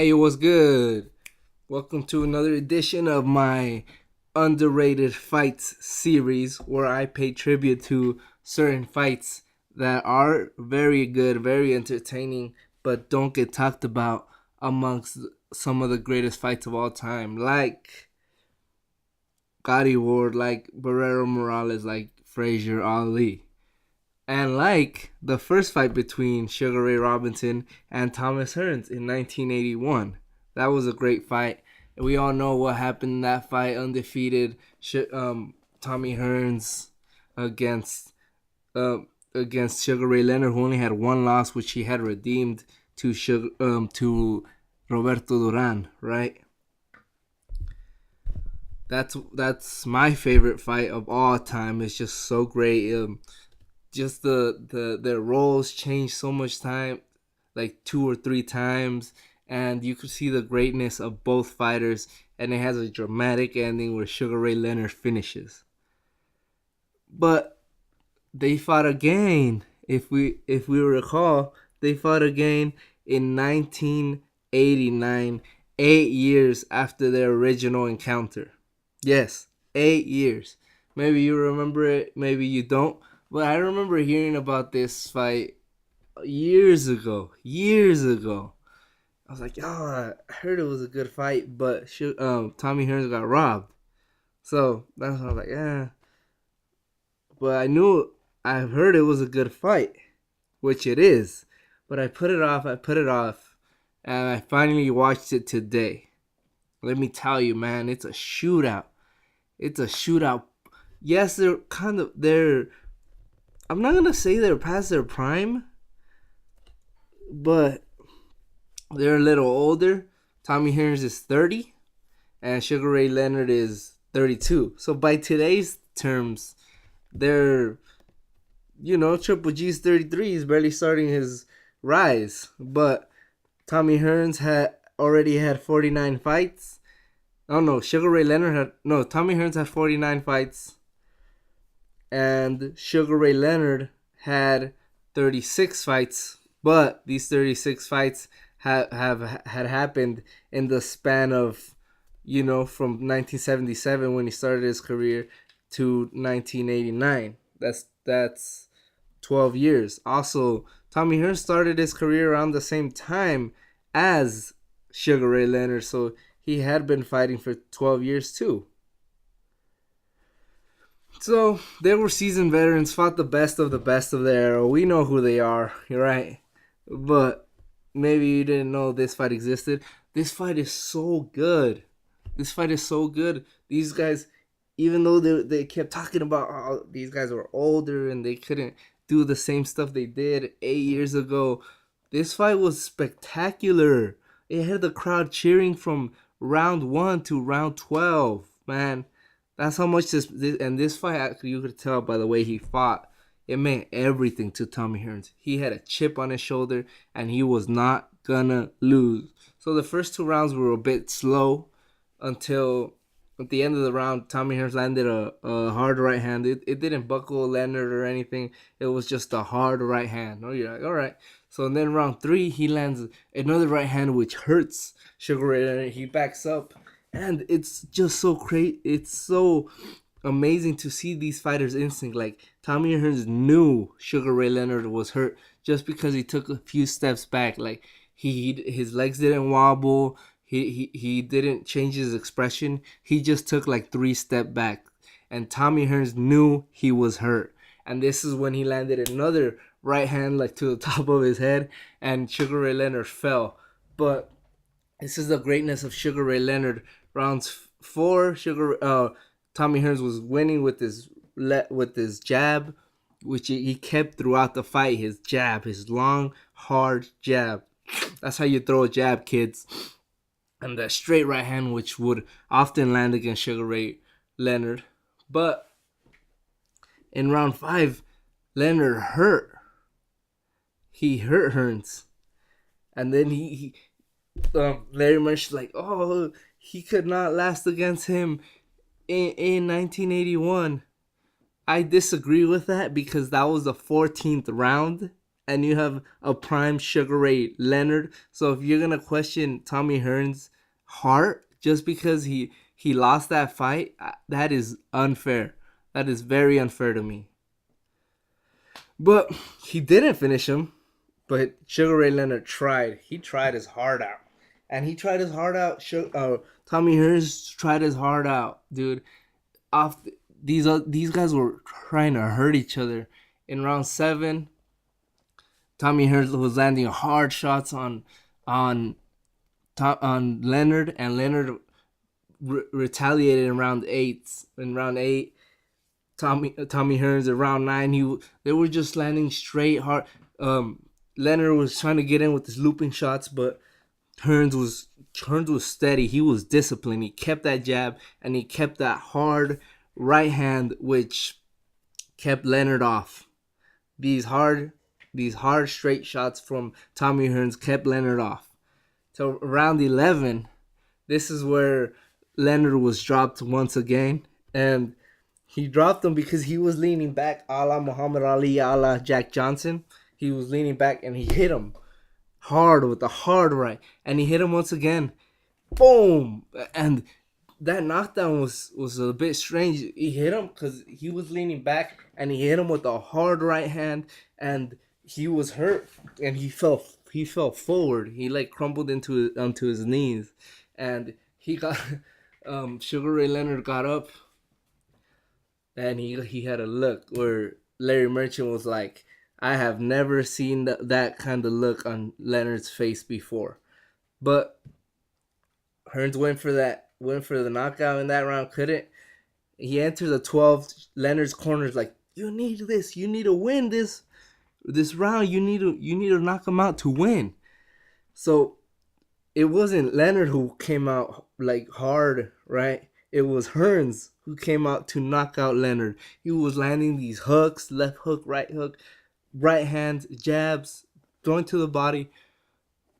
Hey, what's good? Welcome to another edition of my underrated fights series where I pay tribute to certain fights that are very good, very entertaining, but don't get talked about amongst some of the greatest fights of all time, like Gotti Ward, like Barrero Morales, like Frazier Ali. And like the first fight between Sugar Ray Robinson and Thomas Hearns in 1981. That was a great fight. We all know what happened in that fight. Undefeated Tommy Hearns against uh, against Sugar Ray Leonard, who only had one loss, which he had redeemed to Roberto Duran. Right. That's my favorite fight of all time. It's just so great. Just their roles changed so much time, like two or three times, and you could see the greatness of both fighters. And it has a dramatic ending where Sugar Ray Leonard finishes. But they fought again. If we recall, they fought again in 1989, 8 years after their original encounter. Yes, 8 years. Maybe you remember it, maybe you don't. But I remember hearing about this fight years ago. Years ago. I was like, oh, I heard it was a good fight, but Tommy Hearns got robbed. So that's when I was like, yeah. But I've heard it was a good fight, which it is. But I put it off, and I finally watched it today. Let me tell you, man, it's a shootout. It's a shootout. Yes, they're I'm not gonna say they're past their prime, but they're a little older. Tommy Hearns is 30, and Sugar Ray Leonard is 32. So by today's terms, they're Triple G's 33. He's barely starting his rise, but Tommy Hearns had already had 49 fights. Oh no, Sugar Ray Leonard had no. Tommy Hearns had 49 fights, and Sugar Ray Leonard had 36 fights, but these 36 fights had happened in the span of, from 1977 when he started his career to 1989. That's 12 years. Also, Tommy Hearns started his career around the same time as Sugar Ray Leonard, so he had been fighting for 12 years too. So they were seasoned veterans, fought the best of their era. We know who they are, you're right. But maybe you didn't know this fight existed. This fight is so good. This fight is so good. These guys, even though they kept talking about how these guys were older and they couldn't do the same stuff they did 8 years ago, this fight was spectacular. It had the crowd cheering from round 1 to round 12, man. That's how much this fight, actually, you could tell by the way he fought. It meant everything to Tommy Hearns. He had a chip on his shoulder, and he was not gonna lose. So the first two rounds were a bit slow until at the end of the round, Tommy Hearns landed a hard right hand. It didn't buckle Leonard or anything. It was just a hard right hand. Oh, you're like, all right. So then round 3, he lands another right hand, which hurts Sugar Ray Leonard. He backs up. And it's just so great. It's so amazing to see these fighters' instinct. Like Tommy Hearns knew Sugar Ray Leonard was hurt just because he took a few steps back. Like his legs didn't wobble. He didn't change his expression. He just took like 3 steps back. And Tommy Hearns knew he was hurt. And this is when he landed another right hand like to the top of his head, and Sugar Ray Leonard fell. But this is the greatness of Sugar Ray Leonard. Rounds 4, Tommy Hearns was winning with his jab, which he kept throughout the fight. His jab, his long, hard jab. That's how you throw a jab, kids. And that straight right hand, which would often land against Sugar Ray Leonard. But in round 5, Leonard hurt. He hurt Hearns. And then Larry Marsh like, oh, he could not last against him in 1981. I disagree with that because that was the 14th round and you have a prime Sugar Ray Leonard. So if you're gonna question Tommy Hearns' heart just because he lost that fight, that is unfair. That is very unfair to me. But he didn't finish him. But Sugar Ray Leonard tried. He tried his heart out, and he tried his heart out. Tommy Hearns tried his heart out, dude. Off these guys were trying to hurt each other. In round 7, Tommy Hearns was landing hard shots on Leonard, and Leonard retaliated in round 8. In round 8, Tommy Hearns in round 9, they were just landing straight hard. Leonard was trying to get in with his looping shots, but Hearns was steady. He was disciplined. He kept that jab, and he kept that hard right hand, which kept Leonard off. These hard straight shots from Tommy Hearns kept Leonard off. So round 11, this is where Leonard was dropped once again, and he dropped him because he was leaning back, a la Muhammad Ali, a la Jack Johnson. He was leaning back, and he hit him hard with a hard right, and he hit him once again. Boom! And that knockdown was a bit strange. He hit him because he was leaning back, and he hit him with a hard right hand, and he was hurt, and he fell forward. He like crumbled onto his knees, and he got Sugar Ray Leonard got up, and he had a look where Larry Merchant was like, I have never seen that kind of look on Leonard's face before. But Hearns went for the knockout in that round, couldn't. He entered the 12. Leonard's corner's like, you need this. You need to win this round. You need to knock him out to win. So it wasn't Leonard who came out like hard, right? It was Hearns who came out to knock out Leonard. He was landing these hooks, left hook, right hand, jabs, throwing to the body.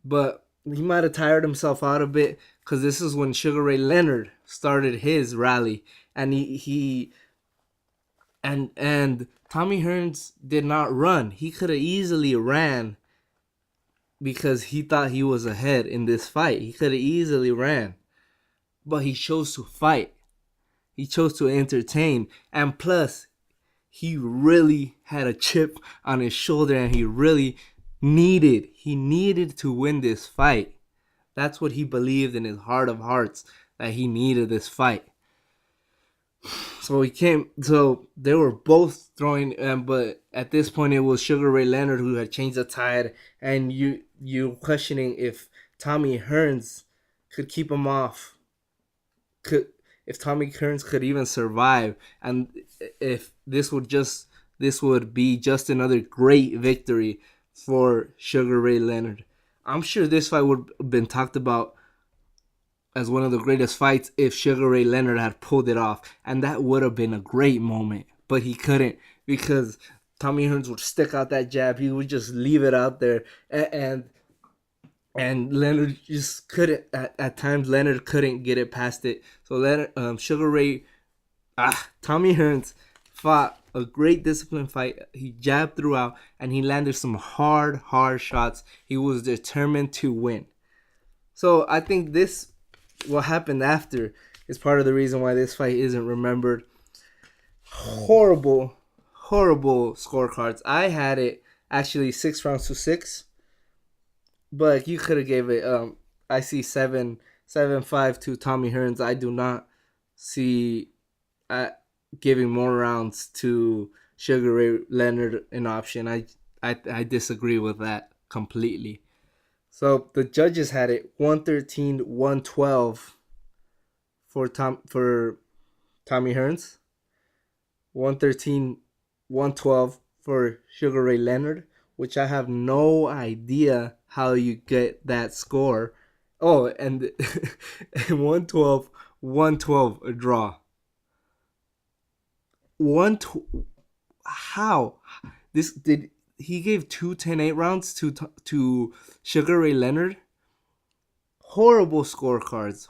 But he might have tired himself out a bit, because this is when Sugar Ray Leonard started his rally, and and Tommy Hearns did not run. He could have easily ran because he thought he was ahead in this fight. He could have easily ran, but he chose to fight. He chose to entertain, and plus, he really had a chip on his shoulder, and he needed to win this fight. That's what he believed in his heart of hearts, that he needed this fight. So they were both throwing, but at this point it was Sugar Ray Leonard who had changed the tide, and you questioning if Tommy Hearns could keep him off, if Tommy Hearns could even survive, and if this would be just another great victory for Sugar Ray Leonard. I'm sure this fight would have been talked about as one of the greatest fights if Sugar Ray Leonard had pulled it off, and that would have been a great moment, but he couldn't, because Tommy Hearns would stick out that jab. He would just leave it out there, and Leonard just couldn't. At times, Leonard couldn't get it past it. So Tommy Hearns fought a great disciplined fight. He jabbed throughout, and he landed some hard shots. He was determined to win. So I think what happened after is part of the reason why this fight isn't remembered. Horrible scorecards. I had it actually 6 rounds to 6, but you could have gave it. I see 7-5 to Tommy Hearns. I do not see giving more rounds to Sugar Ray Leonard an option. I disagree with that completely. So the judges had it 113-112 for Tommy Hearns, 113-112 for Sugar Ray Leonard, which I have no idea how you get that score. Oh, and 112 a draw. How? He gave 2 10-8 rounds to Sugar Ray Leonard? Horrible scorecards.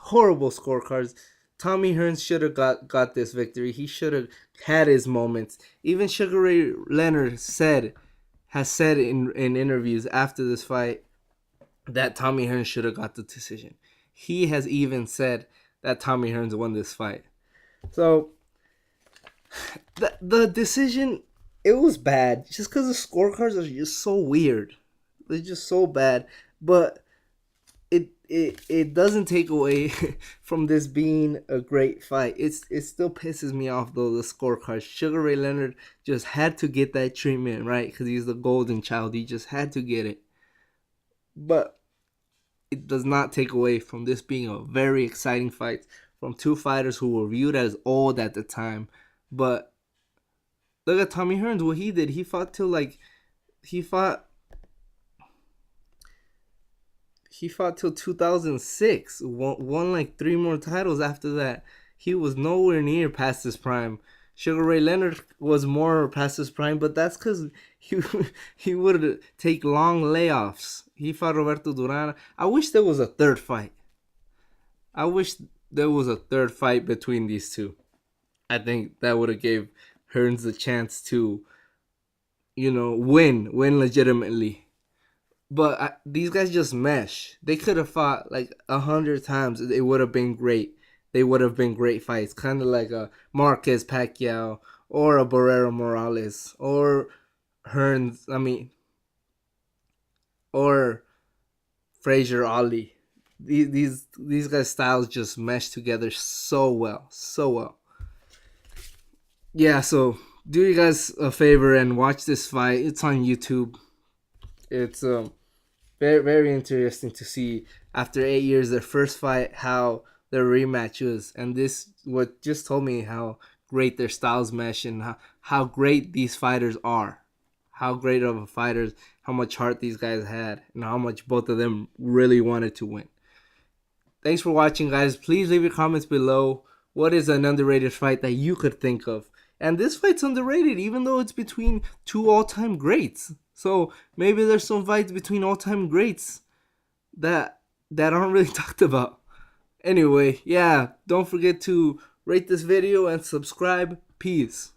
Tommy Hearns should have got this victory. He should have had his moments. Even Sugar Ray Leonard said, has said in interviews after this fight that Tommy Hearns should have got the decision. He has even said that Tommy Hearns won this fight. So the decision, it was bad just because the scorecards are just so weird. They're just so bad. But it doesn't take away from this being a great fight. It still pisses me off though, the scorecards. Sugar Ray Leonard just had to get that treatment, right? Because he's the golden child. He just had to get it. But it does not take away from this being a very exciting fight from two fighters who were viewed as old at the time. But look at Tommy Hearns, what he did. He fought till he fought till 2006. Won like 3 more titles after that. He was nowhere near past his prime. Sugar Ray Leonard was more past his prime, but that's because he would take long layoffs. He fought Roberto Duran. I wish there was a third fight. I wish there was a third fight between these two. I think that would have gave Hearns the chance to, win legitimately. But these guys just mesh. They could have fought like 100 times. It would have been great. They would have been great fights. Kind of like a Marquez Pacquiao or a Barrero Morales or Hearns. Or Frazier Ali. These guys' styles just mesh together so well. So well. Yeah, so do you guys a favor and watch this fight. It's on YouTube. It's very, very interesting to see after 8 years their first fight how their rematch was, and this what just told me how great their styles mesh and how great these fighters are, how great of a fighters, how much heart these guys had, and how much both of them really wanted to win. Thanks for watching, guys. Please leave your comments below. What is an underrated fight that you could think of? And this fight's underrated, even though it's between two all-time greats. So maybe there's some fights between all-time greats that aren't really talked about. Anyway, yeah, don't forget to rate this video and subscribe. Peace.